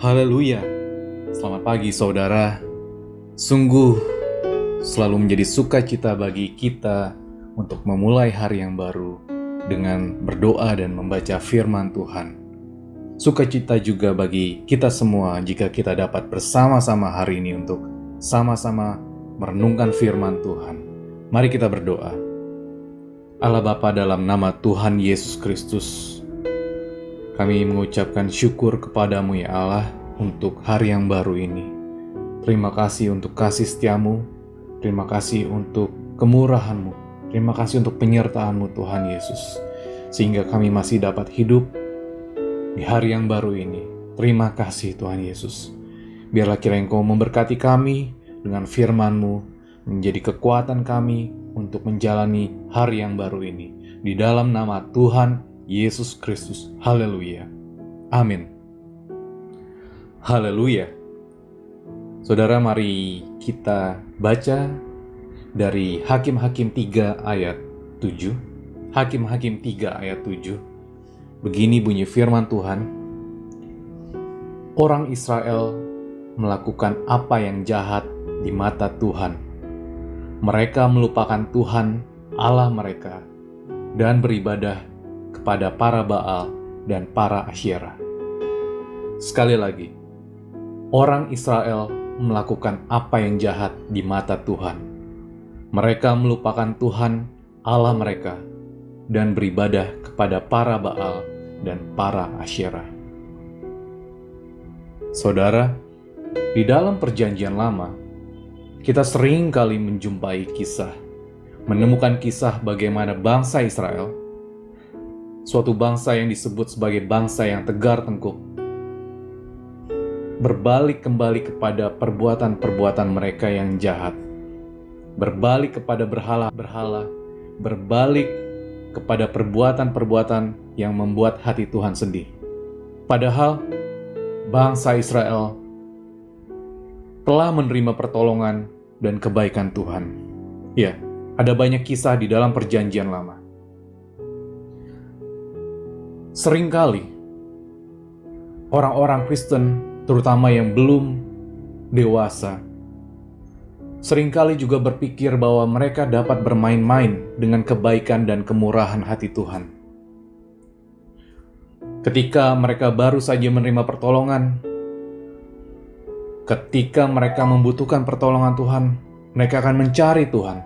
Haleluya. Selamat pagi saudara. Sungguh selalu menjadi sukacita bagi kita untuk memulai hari yang baru dengan berdoa dan membaca firman Tuhan. Sukacita juga bagi kita semua jika kita dapat bersama-sama hari ini untuk sama-sama merenungkan firman Tuhan. Mari kita berdoa. Allah Bapa, dalam nama Tuhan Yesus Kristus, kami mengucapkan syukur kepadamu ya Allah untuk hari yang baru ini. Terima kasih untuk kasih setiamu, terima kasih untuk kemurahanmu, terima kasih untuk penyertaanmu Tuhan Yesus, sehingga kami masih dapat hidup di hari yang baru ini. Terima kasih Tuhan Yesus. Biarlah kiranya Engkau memberkati kami dengan firman-Mu, menjadi kekuatan kami untuk menjalani hari yang baru ini. Di dalam nama Tuhan Yesus Kristus. Haleluya. Amin. Haleluya. Saudara, mari kita baca dari Hakim-Hakim 3 ayat 7. Hakim-Hakim 3 ayat 7. Begini bunyi firman Tuhan. Orang Israel melakukan apa yang jahat di mata Tuhan. Mereka melupakan Tuhan Allah mereka dan beribadah kepada para Baal dan para Asyera. Sekali lagi, orang Israel melakukan apa yang jahat di mata Tuhan. Mereka melupakan Tuhan Allah mereka dan beribadah kepada para Baal dan para Asyera. Saudara, di dalam Perjanjian Lama, kita sering kali menemukan kisah bagaimana bangsa Israel, suatu bangsa yang disebut sebagai bangsa yang tegar tengkuk, berbalik kembali kepada perbuatan-perbuatan mereka yang jahat, berbalik kepada berhala-berhala, berbalik kepada perbuatan-perbuatan yang membuat hati Tuhan sedih. Padahal bangsa Israel telah menerima pertolongan dan kebaikan Tuhan. Ya, ada banyak kisah di dalam Perjanjian Lama. Seringkali orang-orang Kristen, terutama yang belum dewasa, seringkali juga berpikir bahwa mereka dapat bermain-main dengan kebaikan dan kemurahan hati Tuhan. Ketika mereka baru saja menerima pertolongan, ketika mereka membutuhkan pertolongan Tuhan, mereka akan mencari Tuhan.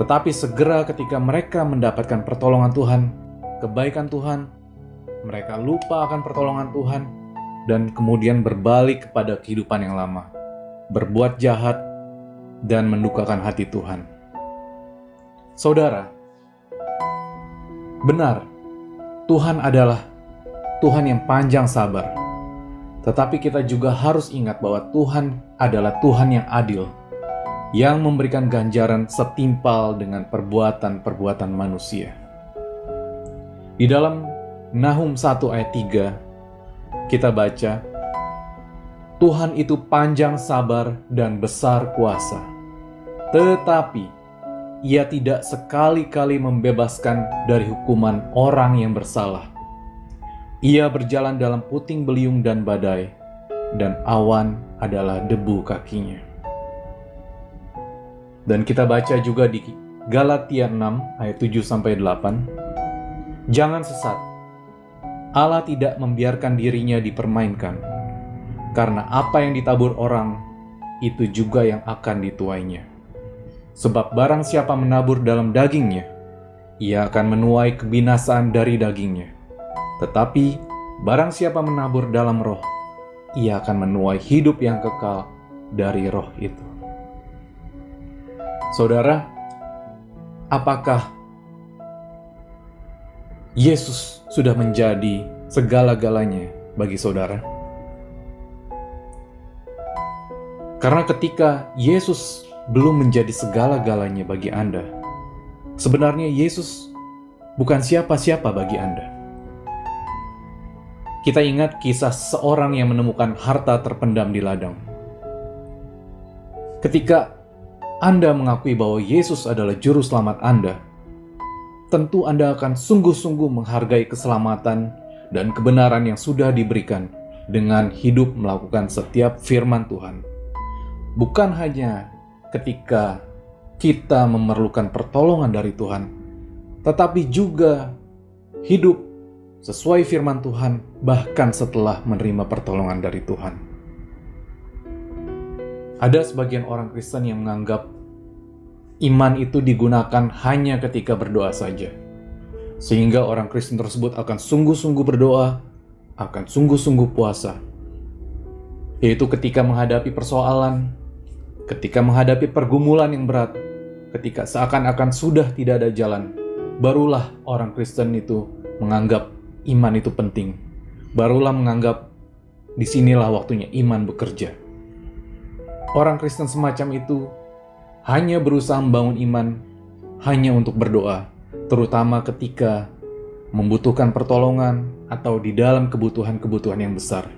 Tetapi segera ketika mereka mendapatkan pertolongan Tuhan, kebaikan Tuhan, mereka lupa akan pertolongan Tuhan dan kemudian berbalik kepada kehidupan yang lama, berbuat jahat dan mendukakan hati Tuhan. Saudara, benar, Tuhan adalah Tuhan yang panjang sabar. Tetapi kita juga harus ingat bahwa Tuhan adalah Tuhan yang adil, yang memberikan ganjaran setimpal dengan perbuatan-perbuatan manusia. Di dalam Nahum 1 ayat 3, kita baca, Tuhan itu panjang sabar dan besar kuasa, tetapi Ia tidak sekali-kali membebaskan dari hukuman orang yang bersalah. Ia berjalan dalam puting beliung dan badai, dan awan adalah debu kakinya. Dan kita baca juga di Galatia 6 ayat 7-8, jangan sesat, Allah tidak membiarkan dirinya dipermainkan, karena apa yang ditabur orang, itu juga yang akan dituainya. Sebab barang siapa menabur dalam dagingnya, ia akan menuai kebinasaan dari dagingnya. Tetapi barang siapa menabur dalam roh, ia akan menuai hidup yang kekal dari roh itu. Saudara, apakah Yesus sudah menjadi segala-galanya bagi saudara? Karena ketika Yesus belum menjadi segala-galanya bagi Anda, sebenarnya Yesus bukan siapa-siapa bagi Anda. Kita ingat kisah seorang yang menemukan harta terpendam di ladang. Ketika Anda mengakui bahwa Yesus adalah juru selamat Anda, tentu Anda akan sungguh-sungguh menghargai keselamatan dan kebenaran yang sudah diberikan dengan hidup melakukan setiap firman Tuhan. Bukan hanya ketika kita memerlukan pertolongan dari Tuhan, tetapi juga hidup sesuai firman Tuhan bahkan setelah menerima pertolongan dari Tuhan. Ada sebagian orang Kristen yang menganggap iman itu digunakan hanya ketika berdoa saja, sehingga orang Kristen tersebut akan sungguh-sungguh berdoa, akan sungguh-sungguh puasa, yaitu ketika menghadapi persoalan, ketika menghadapi pergumulan yang berat, ketika seakan-akan sudah tidak ada jalan, barulah orang Kristen itu menganggap iman itu penting. Barulah menganggap disinilah waktunya iman bekerja. Orang Kristen semacam itu hanya berusaha membangun iman hanya untuk berdoa, terutama ketika membutuhkan pertolongan atau di dalam kebutuhan-kebutuhan yang besar.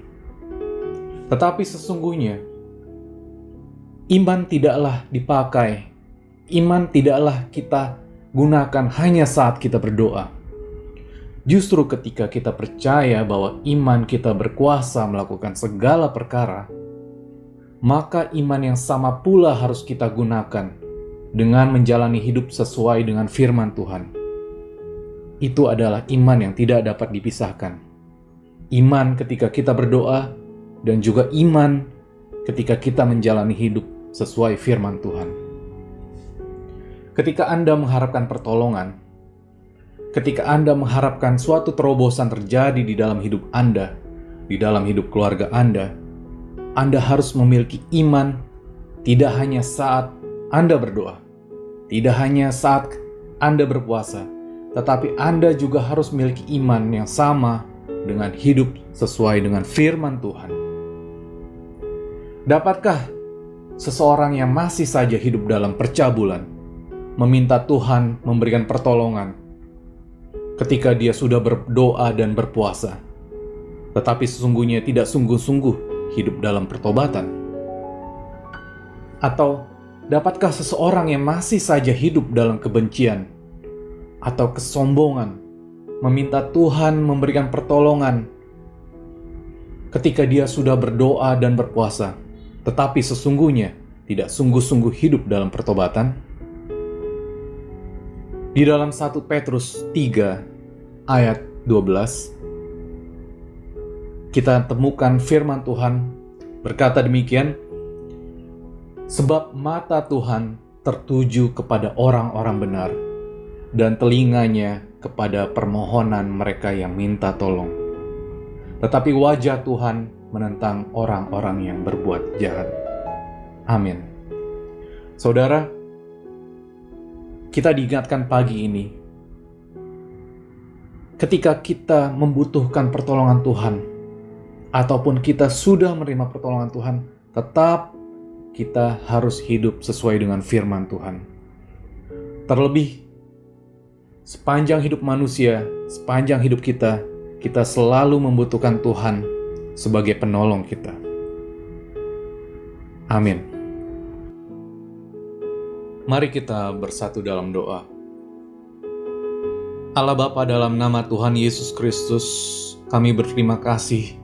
Tetapi sesungguhnya, iman tidaklah dipakai, iman tidaklah kita gunakan hanya saat kita berdoa. Justru ketika kita percaya bahwa iman kita berkuasa melakukan segala perkara, maka iman yang sama pula harus kita gunakan dengan menjalani hidup sesuai dengan firman Tuhan. Itu adalah iman yang tidak dapat dipisahkan. Iman ketika kita berdoa dan juga iman ketika kita menjalani hidup sesuai firman Tuhan. Ketika Anda mengharapkan pertolongan, ketika Anda mengharapkan suatu terobosan terjadi di dalam hidup Anda, di dalam hidup keluarga Anda harus memiliki iman tidak hanya saat Anda berdoa, tidak hanya saat Anda berpuasa, tetapi Anda juga harus memiliki iman yang sama dengan hidup sesuai dengan firman Tuhan. Dapatkah seseorang yang masih saja hidup dalam percabulan meminta Tuhan memberikan pertolongan ketika dia sudah berdoa dan berpuasa, tetapi sesungguhnya tidak sungguh-sungguh hidup dalam pertobatan? Atau dapatkah seseorang yang masih saja hidup dalam kebencian atau kesombongan meminta Tuhan memberikan pertolongan ketika dia sudah berdoa dan berpuasa, tetapi sesungguhnya tidak sungguh-sungguh hidup dalam pertobatan? Di dalam 1 Petrus 3 ayat 12, kita temukan firman Tuhan berkata demikian, "Sebab mata Tuhan tertuju kepada orang-orang benar, dan telinganya kepada permohonan mereka yang minta tolong. Tetapi wajah Tuhan menentang orang-orang yang berbuat jahat." Amin. Saudara, kita diingatkan pagi ini, ketika kita membutuhkan pertolongan Tuhan, ataupun kita sudah menerima pertolongan Tuhan, tetap kita harus hidup sesuai dengan firman Tuhan. Terlebih, sepanjang hidup manusia, sepanjang hidup kita, kita selalu membutuhkan Tuhan sebagai penolong kita. Amin. Mari kita bersatu dalam doa. Allah Bapa, dalam nama Tuhan Yesus Kristus, kami berterima kasih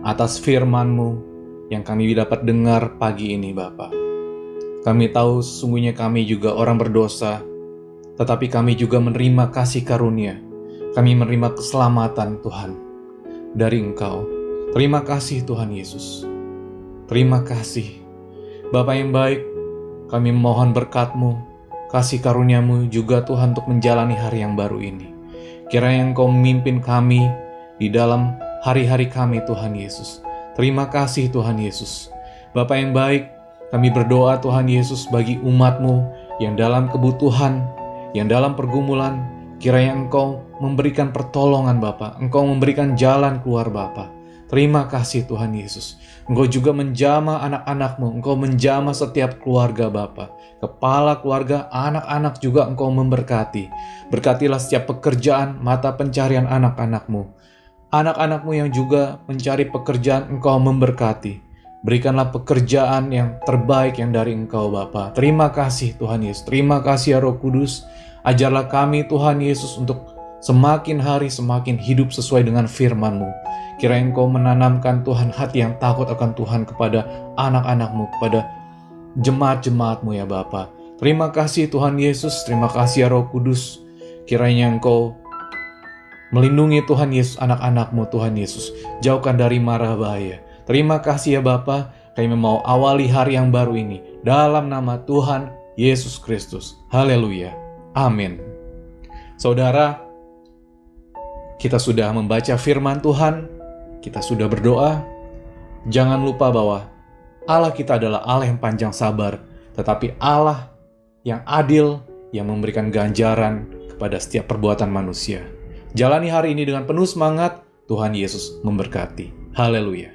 atas firman-Mu yang kami dapat dengar pagi ini, Bapa. Kami tahu sesungguhnya kami juga orang berdosa, tetapi kami juga menerima kasih karunia. Kami menerima keselamatan Tuhan dari Engkau. Terima kasih Tuhan Yesus. Terima kasih. Bapa yang baik, kami mohon berkat-Mu, kasih karunia-Mu juga Tuhan untuk menjalani hari yang baru ini. Kiranya Engkau memimpin kami di dalam hari-hari kami Tuhan Yesus. Terima kasih Tuhan Yesus. Bapa yang baik, kami berdoa Tuhan Yesus bagi umat-Mu yang dalam kebutuhan, yang dalam pergumulan, kiranya Engkau memberikan pertolongan Bapa, Engkau memberikan jalan keluar Bapa. Terima kasih Tuhan Yesus. Engkau juga menjamah anak-anak-Mu, Engkau menjamah setiap keluarga Bapa. Kepala keluarga, anak-anak juga Engkau memberkati. Berkatilah setiap pekerjaan, mata pencarian anak-anak-Mu. Anak-anak-Mu yang juga mencari pekerjaan, Engkau memberkati. Berikanlah pekerjaan yang terbaik yang dari Engkau Bapa. Terima kasih Tuhan Yesus. Terima kasih ya Roh Kudus. Ajarlah kami Tuhan Yesus untuk semakin hari semakin hidup sesuai dengan firman-Mu. Kiranya Engkau menanamkan Tuhan hati yang takut akan Tuhan kepada anak-anak-Mu, kepada jemaat-jemaat-Mu ya Bapa. Terima kasih Tuhan Yesus, terima kasih ya Roh Kudus. Kiranya Engkau melindungi Tuhan Yesus, anak-anak-Mu Tuhan Yesus. Jauhkan dari mara bahaya. Terima kasih ya Bapa, kami mau awali hari yang baru ini dalam nama Tuhan Yesus Kristus. Haleluya. Amin. Saudara, kita sudah membaca firman Tuhan, kita sudah berdoa. Jangan lupa bahwa Allah kita adalah Allah yang panjang sabar, tetapi Allah yang adil, yang memberikan ganjaran kepada setiap perbuatan manusia. Jalani hari ini dengan penuh semangat, Tuhan Yesus memberkati. Haleluya.